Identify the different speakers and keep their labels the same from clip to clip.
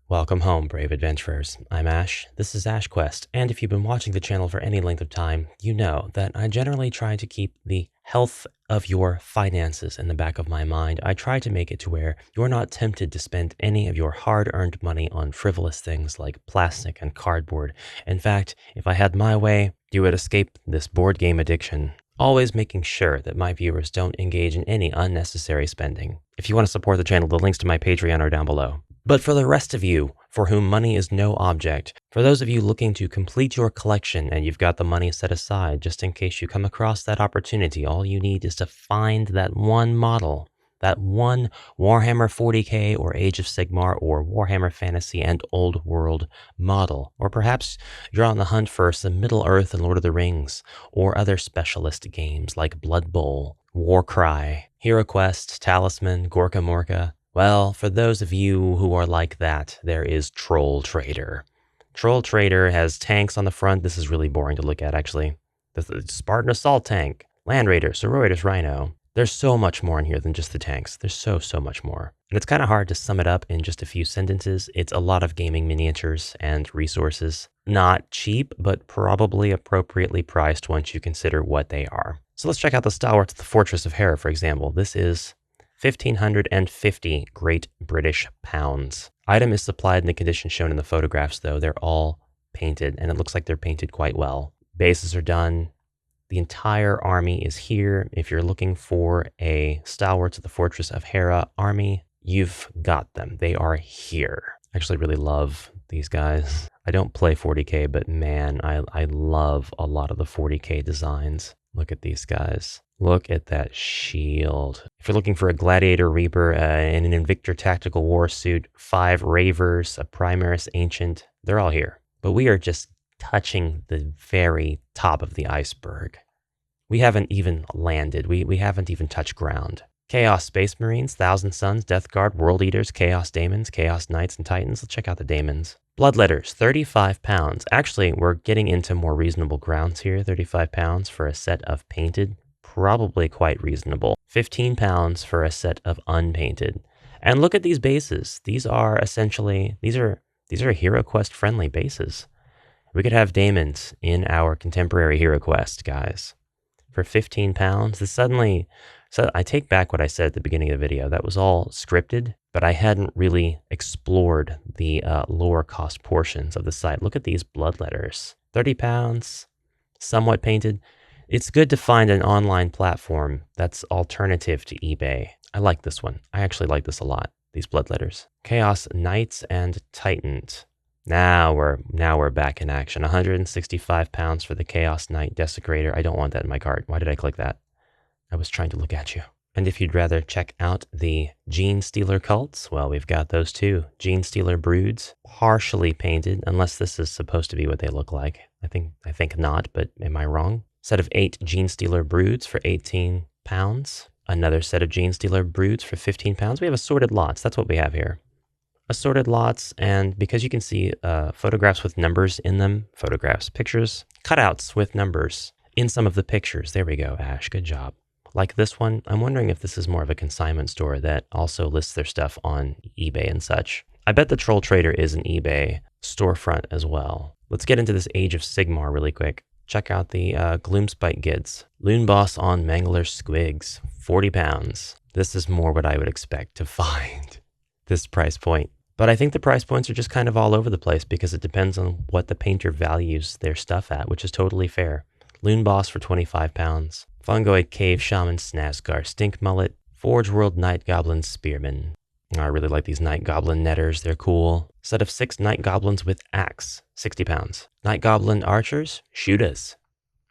Speaker 1: Welcome home, brave adventurers. I'm Ash, this is HeroQuest, and if you've been watching the channel for any length of time, you know that I generally try to keep the health of your finances in the back of my mind. I try to make it to where you're not tempted to spend any of your hard-earned money on frivolous things like plastic and cardboard. In fact, if I had my way, you would escape this board game addiction. Always making sure that my viewers don't engage in any unnecessary spending. If you want to support the channel, the links to my Patreon are down below. But for the rest of you, for whom money is no object, for those of you looking to complete your collection and you've got the money set aside just in case you come across that opportunity, all you need is to find that one model, that one Warhammer 40k or Age of Sigmar or Warhammer Fantasy and Old World model. Or perhaps you're on the hunt for some Middle-earth and Lord of the Rings, or other specialist games like Blood Bowl, Warcry, HeroQuest, Talisman, Gorka Morka. Well, for those of you who are like that, there is Troll Trader. Troll Trader has tanks on the front. This is really boring to look at, actually. The Spartan Assault Tank, Land Raider, Sororitas Rhino. There's so much more in here than just the tanks. There's so much more. And it's kind of hard to sum it up in just a few sentences. It's a lot of gaming miniatures and resources. Not cheap, but probably appropriately priced once you consider what they are. So let's check out the stalwarts of the Fortress of Hera, for example. This is 1,550 Great British Pounds. Item is supplied in the condition shown in the photographs, though. They're all painted, and it looks like they're painted quite well. Bases are done. The entire army is here. If you're looking for a Stalwarts of the Fortress of Hera army, you've got them. They are here. I actually really love these guys. I don't play 40k, but man, I love a lot of the 40k designs. Look at these guys. Look at that shield. If you're looking for a Gladiator Reaper in an Invictor Tactical War suit, 5 Ravers, a Primaris Ancient, they're all here. But we are just touching the very top of the iceberg. We haven't even landed. We haven't even touched ground. Chaos Space Marines, Thousand Suns, Death Guard, World Eaters, Chaos Daemons, Chaos Knights, and Titans. Let's check out the Daemons. Bloodletters, 35 pounds. Actually, we're getting into more reasonable grounds here. 35 pounds for a set of painted. Probably quite reasonable. 15 pounds for a set of unpainted. And look at these bases. These are essentially, these are HeroQuest friendly bases. We could have Daemons in our contemporary HeroQuest, guys. For 15 pounds, this suddenly, so I take back what I said at the beginning of the video. That was all scripted, but I hadn't really explored the lower cost portions of the site. Look at these bloodletters. 30 pounds, somewhat painted. It's good to find an online platform that's alternative to eBay. I like this one. I actually like this a lot, these bloodletters. Chaos Knights and Titans. Now we're back in action. 165 pounds for the Chaos Knight Desecrator. I don't want that in my cart. Why did I click that? I was trying to look at you. And if you'd rather check out the Genestealer cults, well, we've got those too. Genestealer broods, partially painted, unless this is supposed to be what they look like. I think not, but am I wrong? Set of 8 Genestealer broods for 18 pounds. Another set of Genestealer broods for 15 pounds. We have assorted lots. That's what we have here. Assorted lots, and because you can see photographs with numbers in them, pictures, cutouts with numbers in some of the pictures. There we go, Ash. Good job. Like this one, I'm wondering if this is more of a consignment store that also lists their stuff on eBay and such. I bet the Troll Trader is an eBay storefront as well. Let's get into this Age of Sigmar really quick. Check out the Gloomspite Gids. Loon Boss on Mangler Squigs, 40 pounds. This is more what I would expect to find, this price point. But I think the price points are just kind of all over the place because it depends on what the painter values their stuff at, which is totally fair. Loon Boss for 25 pounds. Fungoid Cave Shaman Snazgar Stink Mullet. Forge World Night Goblin Spearman. I really like these Night Goblin Netters. They're cool. Set of 6 Night Goblins with Axe, 60 pounds. Night Goblin Archers, Shooters,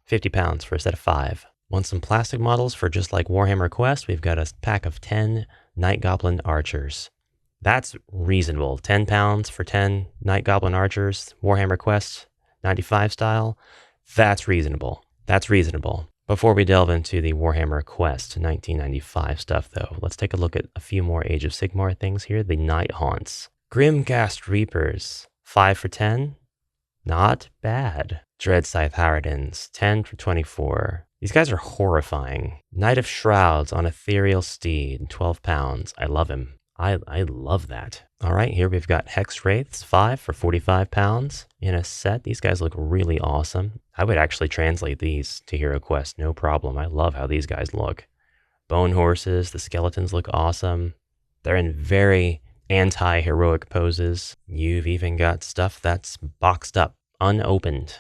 Speaker 1: 50 pounds for a set of 5. Want some plastic models for just like Warhammer Quest? We've got a pack of 10 Night Goblin Archers. That's reasonable. 10 pounds for 10 Night Goblin Archers, Warhammer Quest 95 style. That's reasonable. That's reasonable. Before we delve into the Warhammer Quest 1995 stuff, though, let's take a look at a few more Age of Sigmar things here. The Night Haunts. Grimghast Reapers, 5 for 10. Not bad. Dread Scythe Harridans, 10 for 24. These guys are horrifying. Knight of Shrouds on Ethereal Steed, 12 pounds. I love him. I love that. All right, here we've got Hex Wraiths, 5 for 45 pounds in a set. These guys look really awesome. I would actually translate these to HeroQuest, no problem. I love how these guys look. Bone Horses, the skeletons look awesome. They're in very anti-heroic poses. You've even got stuff that's boxed up, unopened.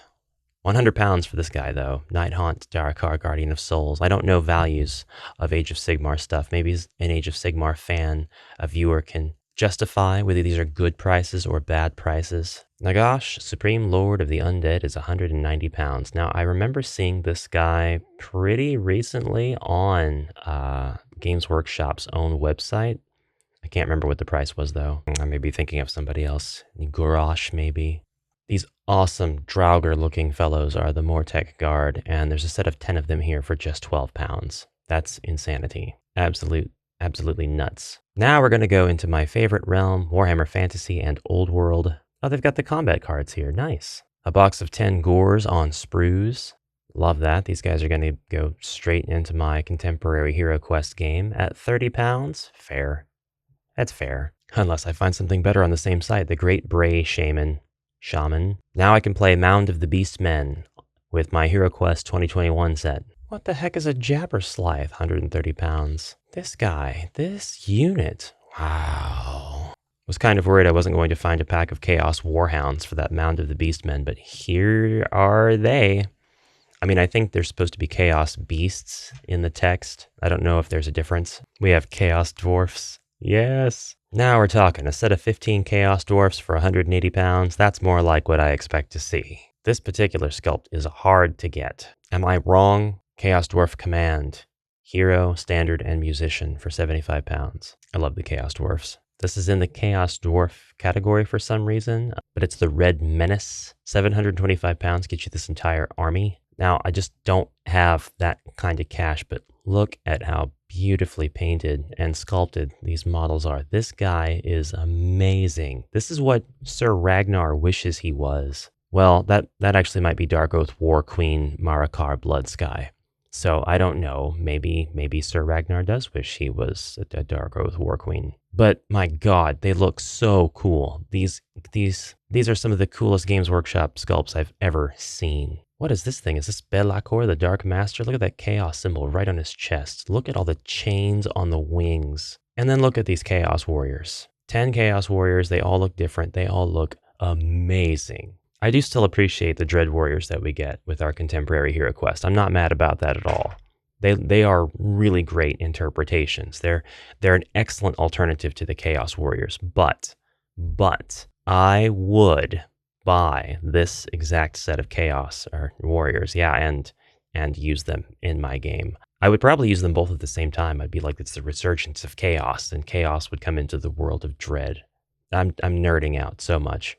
Speaker 1: 100 pounds for this guy, though. Nighthaunt, Darakar, Guardian of Souls. I don't know values of Age of Sigmar stuff. Maybe an Age of Sigmar fan, a viewer, can justify whether these are good prices or bad prices. Nagash, Supreme Lord of the Undead, is 190 pounds. Now, I remember seeing this guy pretty recently on Games Workshop's own website. I can't remember what the price was, though. I may be thinking of somebody else. Gorosh, maybe. These awesome Draugr-looking fellows are the Mortek Guard, and there's a set of 10 of them here for just 12 pounds. That's insanity. Absolutely nuts. Now we're going to go into my favorite realm, Warhammer Fantasy and Old World. Oh, they've got the combat cards here. Nice. A box of 10 Gores on sprues. Love that. These guys are going to go straight into my contemporary HeroQuest game at 30 pounds. Fair. That's fair. Unless I find something better on the same site. The Great Bray Shaman. Now I can play Mound of the Beast Men with my HeroQuest 2021 set. What the heck is a Jabberslythe, 130 pounds? This guy, this unit. Wow. Was kind of worried I wasn't going to find a pack of Chaos Warhounds for that Mound of the Beast Men, but here are they. I mean, I think there's supposed to be Chaos Beasts in the text. I don't know if there's a difference. We have Chaos Dwarfs. Yes. Now we're talking. A set of 15 Chaos Dwarfs for 180 pounds. That's more like what I expect to see. This particular sculpt is hard to get. Am I wrong? Chaos Dwarf Command. Hero, Standard, and Musician for 75 pounds. I love the Chaos Dwarfs. This is in the Chaos Dwarf category for some reason, but it's the Red Menace. 725 pounds gets you this entire army. Now, I just don't have that kind of cash, but look at how beautifully painted and sculpted these models are. This guy is amazing. This is what Sir Ragnar wishes he was. Well, that actually might be Dark Oath War Queen Marakar Bloodsky. So I don't know. Maybe Sir Ragnar does wish he was a Dark Oath War Queen. But my God, they look so cool. These are some of the coolest Games Workshop sculpts I've ever seen. What is this thing? Is this Belakor, the Dark Master? Look at that Chaos symbol right on his chest. Look at all the chains on the wings. And then look at these Chaos Warriors. 10 Chaos Warriors. They all look different. They all look amazing. I do still appreciate the Dread Warriors that we get with our contemporary HeroQuest. I'm not mad about that at all. They are really great interpretations. They're an excellent alternative to the Chaos Warriors. But I would buy this exact set of Chaos or Warriors, yeah, and use them in my game. I would probably use them both at the same time. I'd be like, it's the resurgence of Chaos, and Chaos would come into the world of Dread. I'm nerding out so much.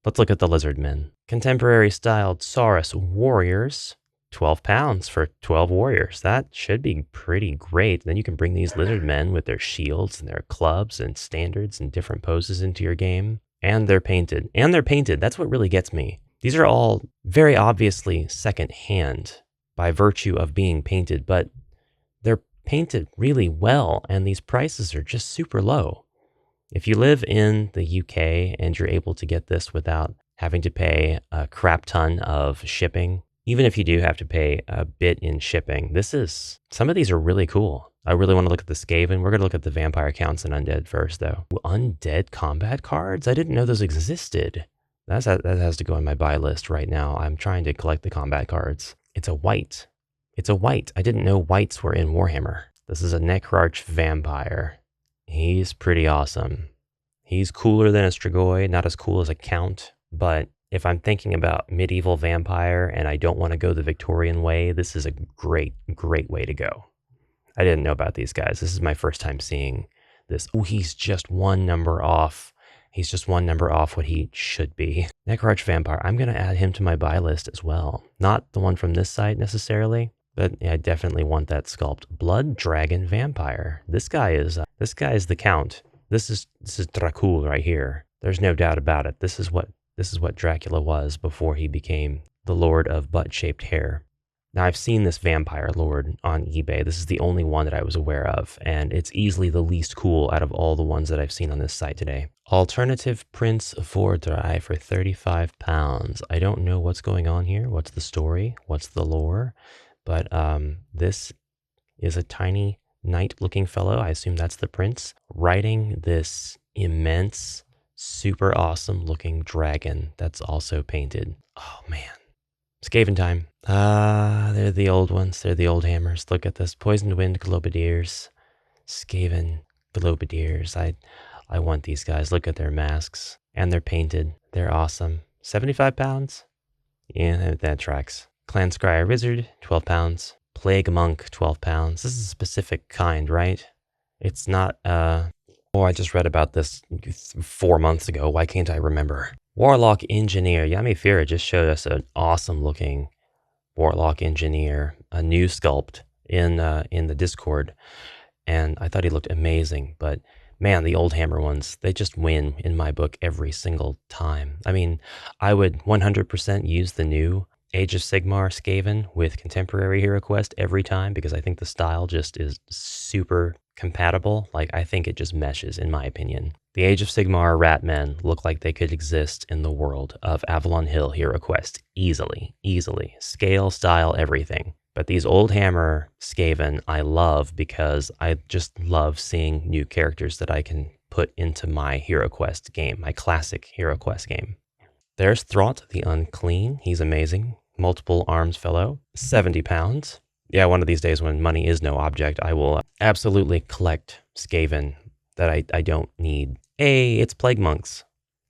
Speaker 1: Let's look at the Lizard Men. Contemporary styled Saurus Warriors, 12 pounds for 12 warriors. That should be pretty great. Then you can bring these Lizard Men with their shields and their clubs and standards and different poses into your game. And they're painted. That's what really gets me. These are all very obviously second-hand by virtue of being painted, but they're painted really well, and these prices are just super low. If you live in the UK and you're able to get this without having to pay a crap ton of shipping, even if you do have to pay a bit in shipping, some of these are really cool. I really want to look at the Skaven. We're going to look at the Vampire Counts and Undead first, though. Undead combat cards? I didn't know those existed. That has to go on my buy list right now. I'm trying to collect the combat cards. It's a white. I didn't know whites were in Warhammer. This is a Necrarch Vampire. He's pretty awesome. He's cooler than a Strigoi, not as cool as a Count, but if I'm thinking about medieval vampire and I don't want to go the Victorian way, this is a great way to go. I didn't know about these guys. This is my first time seeing this. Oh, he's just one number off. He's just one number off what he should be. Necrarch Vampire. I'm going to add him to my buy list as well. Not the one from this site necessarily, but yeah, I definitely want that sculpt. Blood Dragon Vampire. This guy is the Count. This is Dracul right here. There's no doubt about it. This is what Dracula was before he became the Lord of Butt-Shaped Hair. Now, I've seen this Vampire Lord on eBay. This is the only one that I was aware of, and it's easily the least cool out of all the ones that I've seen on this site today. Alternative Prince Vordrai for £35. I don't know what's going on here. What's the story? What's the lore? But this is a tiny knight-looking fellow. I assume that's the prince, riding this immense, super awesome-looking dragon that's also painted. Oh, man. Skaven time. They're the old ones. They're the old hammers. Look at this. Poisoned Wind Globadiers. Skaven Globadiers. I want these guys. Look at their masks. And they're painted. They're awesome. £75? Yeah, that tracks. Clan Scryer Wizard, £12. Plague Monk, £12. This is a specific kind, right? It's not, oh, I just read about this 4 months ago. Why can't I remember? Warlock Engineer. Yami Fira just showed us an awesome looking Warlock Engineer, a new sculpt in the Discord, and I thought he looked amazing. But man, the old hammer ones, they just win in my book every single time. I mean, I would 100% use the new Age of Sigmar Skaven with contemporary HeroQuest every time because I think the style just is super compatible. Like, I think it just meshes, in my opinion. The Age of Sigmar Ratmen look like they could exist in the world of Avalon Hill HeroQuest easily. Scale, style, everything. But these old hammer Skaven I love because I just love seeing new characters that I can put into my HeroQuest game, my classic HeroQuest game. There's Thraught the Unclean. He's amazing. Multiple arms fellow. £70. Yeah, one of these days when money is no object, I will absolutely collect Skaven that I don't need. Hey, it's Plague Monks.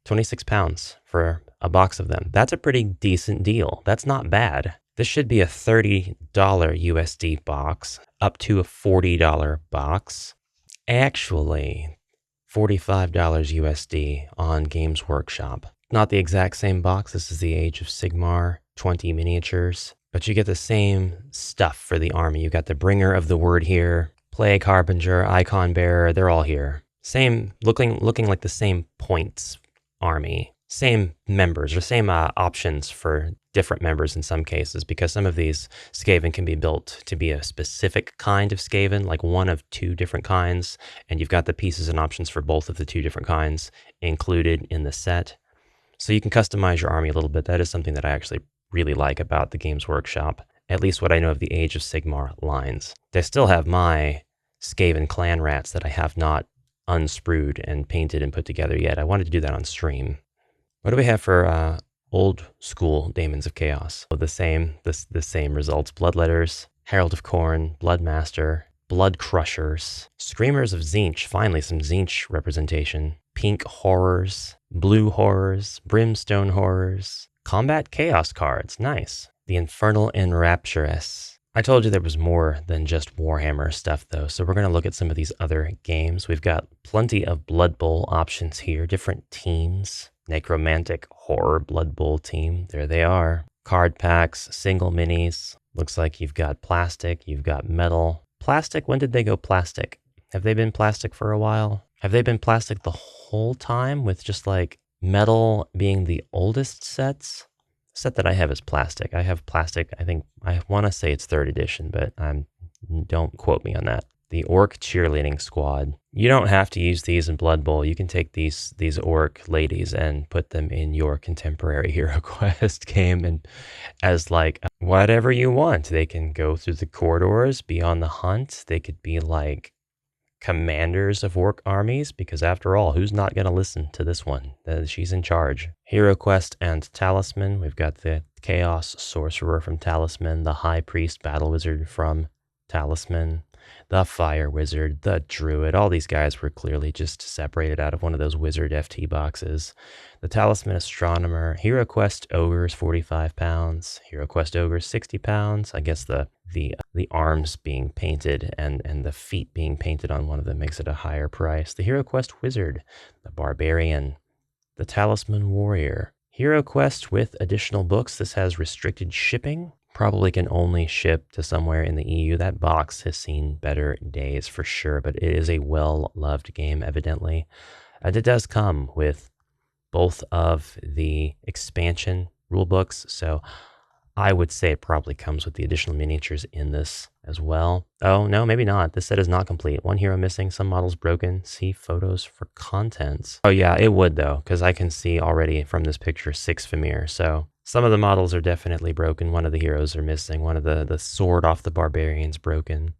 Speaker 1: £26 for a box of them. That's a pretty decent deal. That's not bad. This should be a $30 USD box, up to a $40 box. Actually, $45 USD on Games Workshop. Not the exact same box. This is the Age of Sigmar, 20 miniatures. But you get the same stuff for the army. You got the Bringer of the Word here, Plague Harbinger, Icon Bearer, they're all here. Same, looking like the same points army. Same members, or same options for different members in some cases, because some of these Skaven can be built to be a specific kind of Skaven, like one of two different kinds, and you've got the pieces and options for both of the two different kinds included in the set. So you can customize your army a little bit. That is something that I actually really like about the Games Workshop, at least what I know of the Age of Sigmar lines. They still have my Skaven clan rats that I have not unsprued and painted and put together yet. I wanted to do that on stream. What do we have for old school Daemons of Chaos? The same results. Bloodletters, Herald of Khorne, Bloodmaster, Blood Crushers, Screamers of Tzeentch, finally some Tzeentch representation, Pink Horrors, Blue Horrors, Brimstone Horrors, Combat Chaos cards, nice. The Infernal Enrapturess. I told you there was more than just Warhammer stuff though, so we're going to look at some of these other games. We've got plenty of Blood Bowl options here, different teams. Necromantic Horror Blood Bowl team, there they are. Card packs, single minis. Looks like you've got plastic, you've got metal. Plastic, when did they go plastic? Have they been plastic for a while? Have they been plastic the whole time with just like metal being the oldest sets? The set that I have is plastic. I have plastic, I think, I want to say it's 3rd edition, but don't quote me on that. The Orc Cheerleading Squad. You don't have to use these in Blood Bowl. You can take these Orc ladies and put them in your contemporary HeroQuest game and as like whatever you want. They can go through the corridors, be on the hunt. They could be like commanders of Orc armies, because after all, who's not going to listen to this one? She's in charge. HeroQuest and Talisman. We've got the Chaos Sorcerer from Talisman, the High Priest Battle Wizard from Talisman, the Fire Wizard, the Druid. All these guys were clearly just separated out of one of those Wizard FT boxes. The Talisman Astronomer, HeroQuest Ogres, £45. HeroQuest Ogres, £60. I guess the arms being painted and the feet being painted on one of them makes it a higher price. The HeroQuest Wizard, the Barbarian, the Talisman Warrior. HeroQuest with additional books. This has restricted shipping. Probably can only ship to somewhere in the EU. That box has seen better days for sure, but it is a well-loved game, evidently. And it does come with both of the expansion rulebooks, so I would say it probably comes with the additional miniatures in this as well. Oh, no, maybe not. This set is not complete. One hero missing, some models broken. See photos for contents. Oh yeah, it would though, because I can see already from this picture 6 Famir. So some of the models are definitely broken. One of the heroes are missing. One of the sword off the barbarian's broken.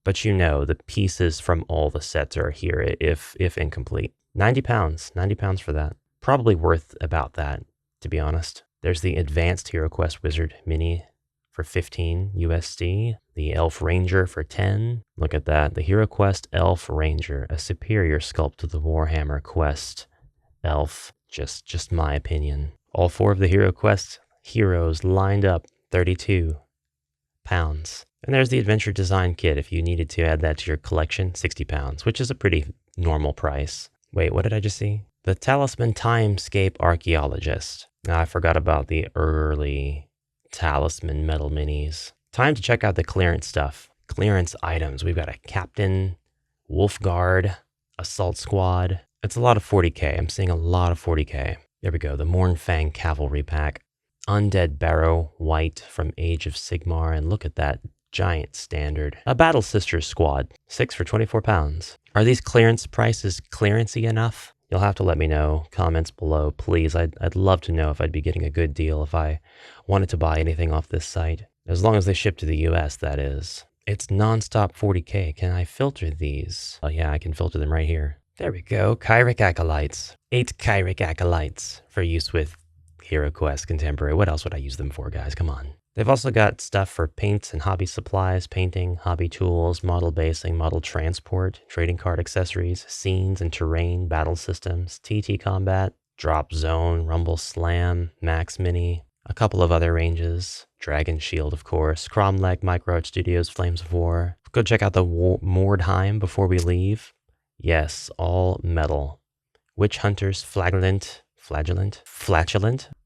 Speaker 1: But you know, the pieces from all the sets are here, if incomplete. 90 pounds, 90 pounds for that. Probably worth about that, to be honest. There's the Advanced HeroQuest Wizard Mini for 15 USD. The Elf Ranger for 10. Look at that, the HeroQuest Elf Ranger, a superior sculpt to the Warhammer Quest Elf. Just my opinion. All 4 of the HeroQuest heroes lined up, 32 pounds. And there's the Adventure Design Kit if you needed to add that to your collection, 60 pounds, which is a pretty normal price. Wait, what did I just see? The Talisman Timescape Archaeologist. Now, I forgot about the early Talisman metal minis. Time to check out the clearance stuff. Clearance items. We've got a Captain, Wolf Guard, Assault Squad. It's a lot of 40k. I'm seeing a lot of 40k. There we go, the Mournfang Cavalry Pack. Undead Barrow White from Age of Sigmar, and look at that giant standard. A Battle Sisters squad, 6 for 24 pounds. Are these clearance prices clearancey enough? You'll have to let me know, comments below, please. I'd love to know if I'd be getting a good deal if I wanted to buy anything off this site. As long as they ship to the US, that is. It's nonstop 40k. Can I filter these? Oh yeah, I can filter them right here. There we go, Kyric Acolytes. 8 Kyric Acolytes for use with HeroQuest Contemporary. What else would I use them for, guys? Come on. They've also got stuff for paints and hobby supplies, painting, hobby tools, model basing, model transport, trading card accessories, scenes and terrain, battle systems, TT combat, drop zone, rumble slam, max mini, a couple of other ranges, Dragon Shield, of course, Cromlech, Micro Art Studios, Flames of War. Go check out the Mordheim before we leave. Yes, all metal. Witch Hunters, Flagellant,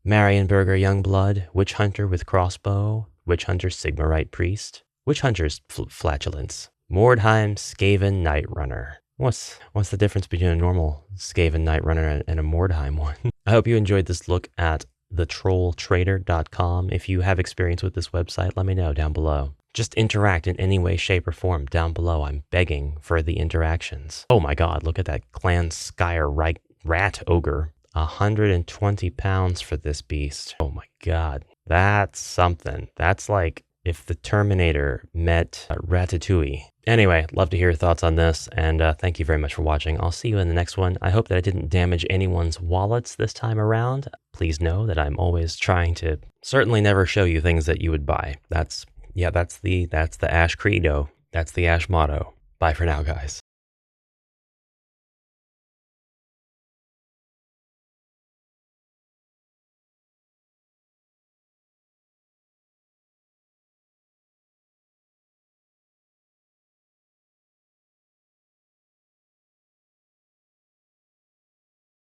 Speaker 1: Marienberger Youngblood, Witch Hunter with crossbow, Witch Hunter Sigmarite Priest, Witch Hunter's Flatulence, Mordheim Skaven Night Runner. What's the difference between a normal Skaven Night Runner and a Mordheim one? I hope you enjoyed this look at thetrolltrader.com. If you have experience with this website, let me know down below. Just interact in any way, shape, or form down below. I'm begging for the interactions. Oh my god, look at that Clan Skyer Rat Ogre. 120 pounds for this beast. Oh my god. That's something. That's like if the Terminator met Ratatouille. Anyway, love to hear your thoughts on this, and thank you very much for watching. I'll see you in the next one. I hope that I didn't damage anyone's wallets this time around. Please know that I'm always trying to certainly never show you things that you would buy. That's the Ash Credo. That's the Ash motto. Bye for now, guys.